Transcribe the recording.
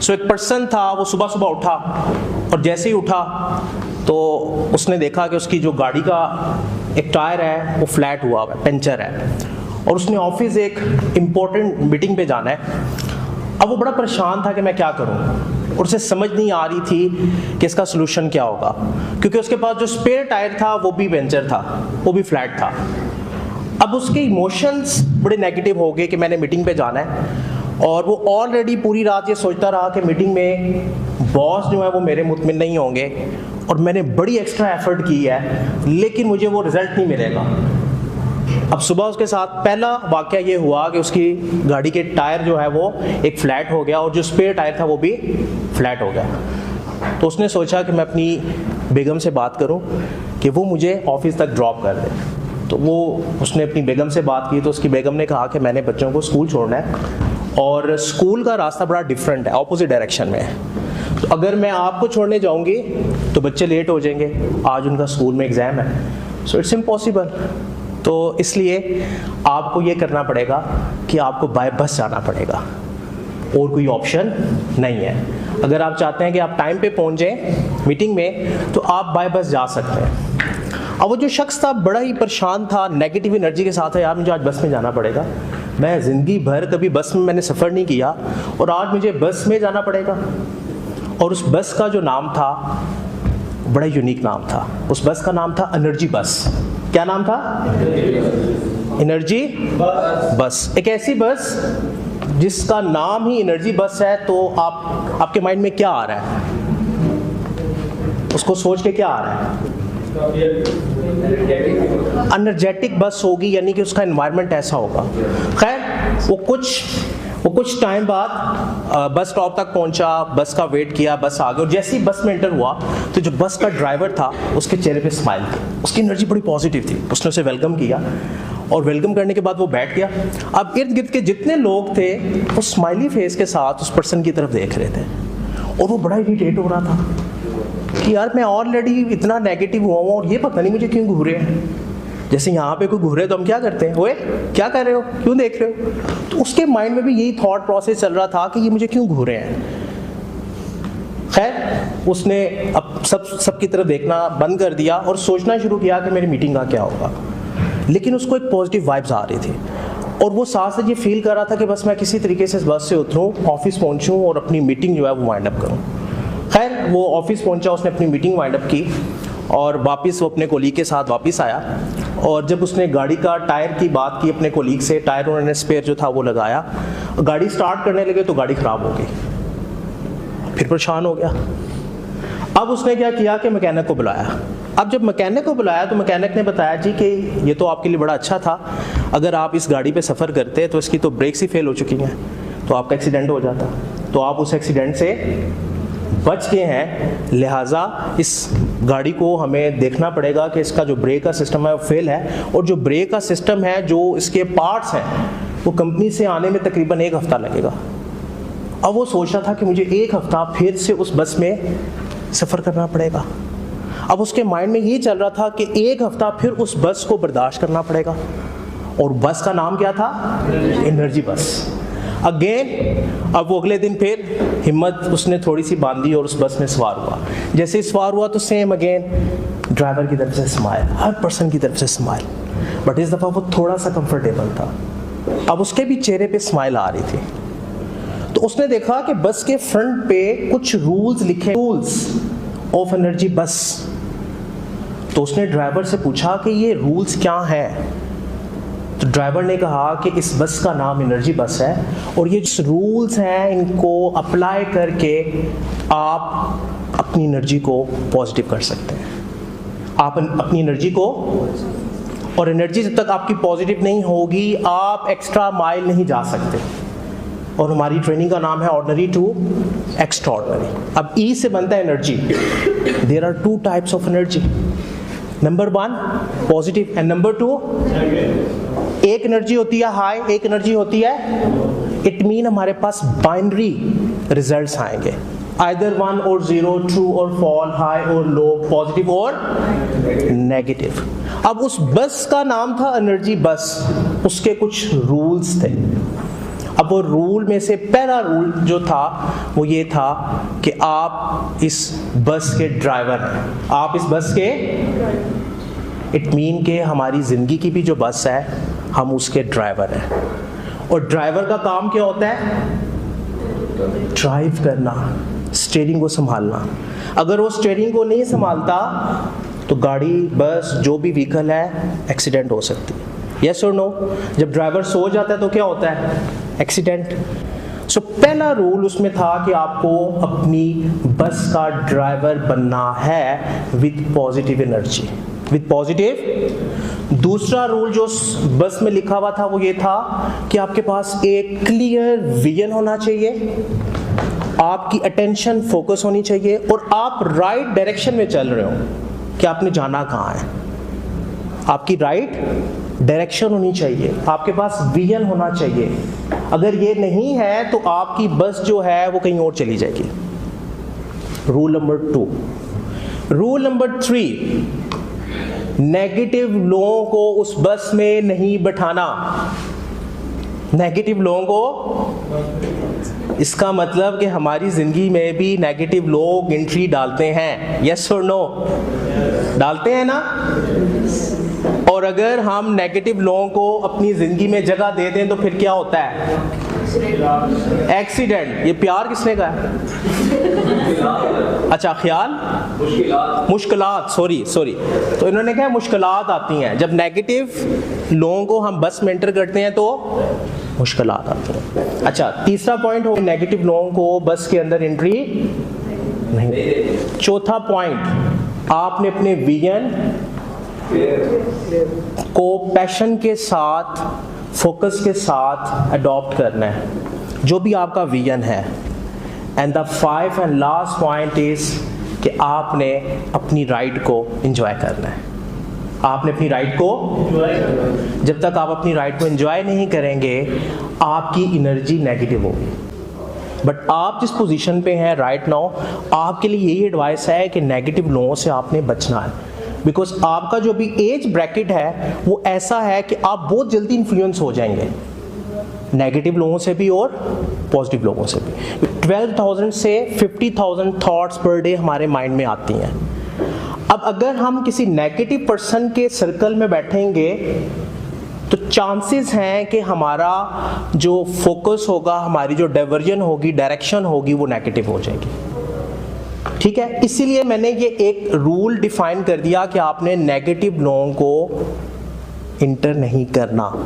सो एक पर्सन था, वो सुबह सुबह उठा और जैसे ही उठा तो उसने देखा कि उसकी जो गाड़ी का एक टायर है वो फ्लैट हुआ है, पंचर है, और उसने ऑफिस एक इम्पोर्टेंट मीटिंग पे जाना है। अब वो बड़ा परेशान था कि मैं क्या करूं, और उसे समझ नहीं आ रही थी कि इसका सोल्यूशन क्या होगा, क्योंकि उसके पास जो स्पेयर टायर था वो भी पंचर था, वो भी फ्लैट था। अब उसके इमोशंस बड़े नेगेटिव हो गए कि मैंने मीटिंग पे जाना है, और वो ऑलरेडी पूरी रात ये सोचता रहा कि मीटिंग में बॉस जो है वो मेरे मुतमिन नहीं होंगे, और मैंने बड़ी एक्स्ट्रा एफर्ट की है लेकिन मुझे वो रिजल्ट नहीं मिलेगा। अब सुबह उसके साथ पहला वाकया ये हुआ कि उसकी गाड़ी के टायर जो है वो एक फ्लैट हो गया, और जो स्पेयर टायर था वो भी फ्लैट हो गया। तो उसने सोचा कि मैं अपनी बेगम से बात करूं कि वो मुझे ऑफिस तक ड्रॉप कर दे। तो वो उसने अपनी बेगम से बात की, तो उसकी बेगम ने कहा कि मैंने बच्चों को स्कूल छोड़ना है और स्कूल का रास्ता बड़ा डिफरेंट है, ऑपोजिट डायरेक्शन में है, तो अगर मैं आपको छोड़ने जाऊंगी तो बच्चे लेट हो जाएंगे, आज उनका स्कूल में एग्ज़ाम है, सो इट्स इम्पॉसिबल। तो इसलिए आपको ये करना पड़ेगा कि आपको बाय बस जाना पड़ेगा, और कोई ऑप्शन नहीं है। अगर आप चाहते हैं कि आप टाइम पे पहुंच जाएं मीटिंग में तो आप बाय बस जा सकते हैं। अब वो जो शख्स था बड़ा ही परेशान था, नेगेटिव एनर्जी के साथ है, यार मुझे आज बस में जाना पड़ेगा, मैं ज़िंदगी भर कभी बस में मैंने सफ़र नहीं किया और आज मुझे बस में जाना पड़ेगा। और उस बस का जो नाम था बड़ा यूनिक नाम था, उस बस का नाम था एनर्जी बस। क्या नाम था? एनर्जी बस। एक ऐसी बस जिसका नाम ही एनर्जी बस है, तो आपके माइंड में क्या आ रहा है? उसको सोच के क्या आ रहा है? एनर्जेटिक बस होगी, यानी कि उसका एनवायरनमेंट ऐसा होगा। खैर वो कुछ टाइम बाद बस स्टॉप तक पहुंचा, बस का वेट किया, बस आ गई, और जैसे ही बस में एंटर हुआ तो जो बस का ड्राइवर था उसके चेहरे पे स्माइल थी, उसकी एनर्जी बड़ी पॉजिटिव थी। उसने उसे वेलकम किया, और वेलकम करने के बाद वो बैठ गया। अब इर्द गिर्द के जितने लोग थे वो स्माइली फेस के साथ उस पर्सन की तरफ देख रहे थे, और वो बड़ा इरिटेट हो रहा था कि यार मैं ऑलरेडी इतना नेगेटिव हुआ हूँ और ये पता नहीं मुझे क्यों घूरे हैं। जैसे यहाँ पे कोई घूरे तो हम क्या करते हैं, ओए क्या कर रहे हो, क्यों देख रहे हो? तो उसके माइंड में भी यही थॉट प्रोसेस चल रहा था कि ये मुझे क्यों घूरे हैं। खैर उसने अब सबकी तरफ देखना बंद कर दिया और सोचना शुरू किया कि मेरी मीटिंग का क्या होगा। लेकिन उसको एक पॉजिटिव वाइब्स आ रही थी, और वो साथ से ये फील कर रहा था कि बस मैं किसी तरीके से इस बस से उतरूँ, ऑफिस पहुँचूँ और अपनी मीटिंग जो है वो वाइंड अप करूँ। खैर वो ऑफिस पहुँचा, उसने अपनी मीटिंग वाइंड अप की, और वापस वो अपने कोलीग के साथ वापस आया। और जब उसने गाड़ी का टायर की बात की अपने कोलीग से, टायर उन्होंने स्पेयर जो था वो लगाया, गाड़ी स्टार्ट करने लगे तो गाड़ी ख़राब हो गई। फिर परेशान हो गया। अब उसने क्या किया कि मैकेनिक को बुलाया। अब जब मैकेनिक को बुलाया तो मैकेनिक ने बताया जी कि ये तो आपके लिए बड़ा अच्छा था, अगर आप इस गाड़ी पे सफ़र करते तो इसकी तो ब्रेक्स ही फेल हो चुकी हैं, तो आपका एक्सीडेंट हो जाता, तो आप उस एक्सीडेंट से बच गए हैं, लिहाजा इस गाड़ी को हमें देखना पड़ेगा कि इसका जो ब्रेक का सिस्टम है वो फेल है, और जो ब्रेक का सिस्टम है, जो इसके पार्ट्स हैं, वो कंपनी से आने में तकरीबन 1 हफ़्ता लगेगा। अब वो सोच रहा था कि मुझे 1 हफ़्ता फिर से उस बस में सफ़र करना पड़ेगा। अब उसके माइंड में ये चल रहा था कि 1 हफ़्ता फिर उस बस को बर्दाश्त करना पड़ेगा, और बस का नाम क्या था? एनर्जी बस। अगेन अब वो अगले दिन फिर हिम्मत उसने थोड़ी सी बांधी और उस बस में सवार हुआ। जैसे ही सवार हुआ तो सेम अगेन ड्राइवर की तरफ से स्माइल, हर पर्सन की तरफ से स्माइल, बट इस दफ़ा वो थोड़ा सा कंफर्टेबल था। अब उसके भी चेहरे पे स्माइल आ रही थी। तो उसने देखा कि बस के फ्रंट पे कुछ रूल्स लिखे, रूल्स ऑफ एनर्जी बस। तो उसने ड्राइवर से पूछा कि ये रूल्स क्या हैं। तो ड्राइवर ने कहा कि इस बस का नाम एनर्जी बस है, और ये जो रूल्स हैं इनको अप्लाई करके आप अपनी एनर्जी को पॉजिटिव कर सकते हैं। आप अपनी एनर्जी को, और एनर्जी जब तक आपकी पॉजिटिव नहीं होगी आप एक्स्ट्रा माइल नहीं जा सकते। और हमारी ट्रेनिंग का नाम है ऑर्डिनरी टू एक्स्ट्राऑर्डिनरी। अब ई से बनता है energy. There are 2 types of energy, number 1 positive and number 2 एक एनर्जी होती है हाई, एक एनर्जी होती है, इट मीन हमारे पास बाइनरी रिजल्ट्स आएंगे, आइदर 1 और 0, ट्रू और फॉल, हाई और लो, पॉजिटिव और नेगेटिव। अब उस बस का नाम था एनर्जी बस, उसके कुछ रूल्स थे। अब वो रूल में से पहला रूल जो था वो ये था कि आप इस बस के ड्राइवर हैं, आप इस बस के, इट मीन के हमारी ज़िंदगी की भी जो बस है हम उसके ड्राइवर हैं। और ड्राइवर का काम क्या होता है? ड्राइव करना, स्टीयरिंग को संभालना। अगर वो स्टीयरिंग को नहीं संभालता तो गाड़ी, बस, जो भी व्हीकल है, एक्सीडेंट हो सकती है। यस और नो? जब ड्राइवर सो जाता है तो क्या होता है? एक्सीडेंट। सो पहला रूल उसमें था कि आपको अपनी बस का ड्राइवर बनना है with positive energy, with positive. दूसरा रूल जो बस में लिखा हुआ था वो ये था कि आपके पास एक क्लियर विजन होना चाहिए, आपकी अटेंशन फोकस होनी चाहिए और आप राइट डायरेक्शन में चल रहे हो कि आपने जाना कहाँ है। आपकी राइट डायरेक्शन होनी चाहिए, आपके पास विजन होना चाहिए। अगर ये नहीं है तो आपकी बस जो है वो कहीं और चली जाएगी। Rule number 2। Rule number 3, negative लोगों को उस बस में नहीं बैठाना। नेगेटिव लोगों को, इसका मतलब कि हमारी जिंदगी में भी नेगेटिव लोग एंट्री डालते हैं। यस और नो? डालते हैं ना? और अगर हम नेगेटिव लोगों को अपनी जिंदगी में जगह दे दें तो फिर क्या होता है? एक्सीडेंट। ये प्यार किसने कहा है? अच्छा, ख्याल, मुश्किलात, सॉरी। तो इन्होंने कहा मुश्किलात आती हैं जब नेगेटिव लोगों को हम बस में एंटर करते हैं तो मुश्किलात आती हैं। अच्छा, तीसरा पॉइंट हो, नेगेटिव लोगों को बस के अंदर एंट्री नहीं। चौथा पॉइंट, आपने अपने विजन को पैशन के साथ, फोकस के साथ अडॉप्ट करना है, जो भी आपका विजन है। And the 5 and last point is कि आपने अपनी राइड को एंजॉय करना है। आपने अपनी राइड को, जब तक आप अपनी राइड को एंजॉय नहीं करेंगे आपकी एनर्जी नेगेटिव होगी। बट आप जिस पोजीशन पे हैं राइट नाउ, आपके लिए यही एडवाइस है कि नेगेटिव लोगों से आपने बचना है। बिकॉज आपका जो भी एज ब्रैकेट है वो ऐसा है कि आप बहुत जल्दी इन्फ्लुएंस हो जाएंगे, नेगेटिव लोगों से भी और पॉजिटिव लोगों से भी। 12,000 से 50,000 थॉट्स पर डे हमारे माइंड में आती हैं। अब अगर हम किसी नेगेटिव पर्सन के सर्कल में बैठेंगे तो चांसेस हैं कि हमारा जो फोकस होगा, हमारी जो डाइवर्जन होगी, डायरेक्शन होगी, वो नेगेटिव हो जाएगी। ठीक है, इसीलिए मैंने ये एक रूल डिफाइन कर दिया कि आपने नेगेटिव लोगों को इंटर नहीं करना।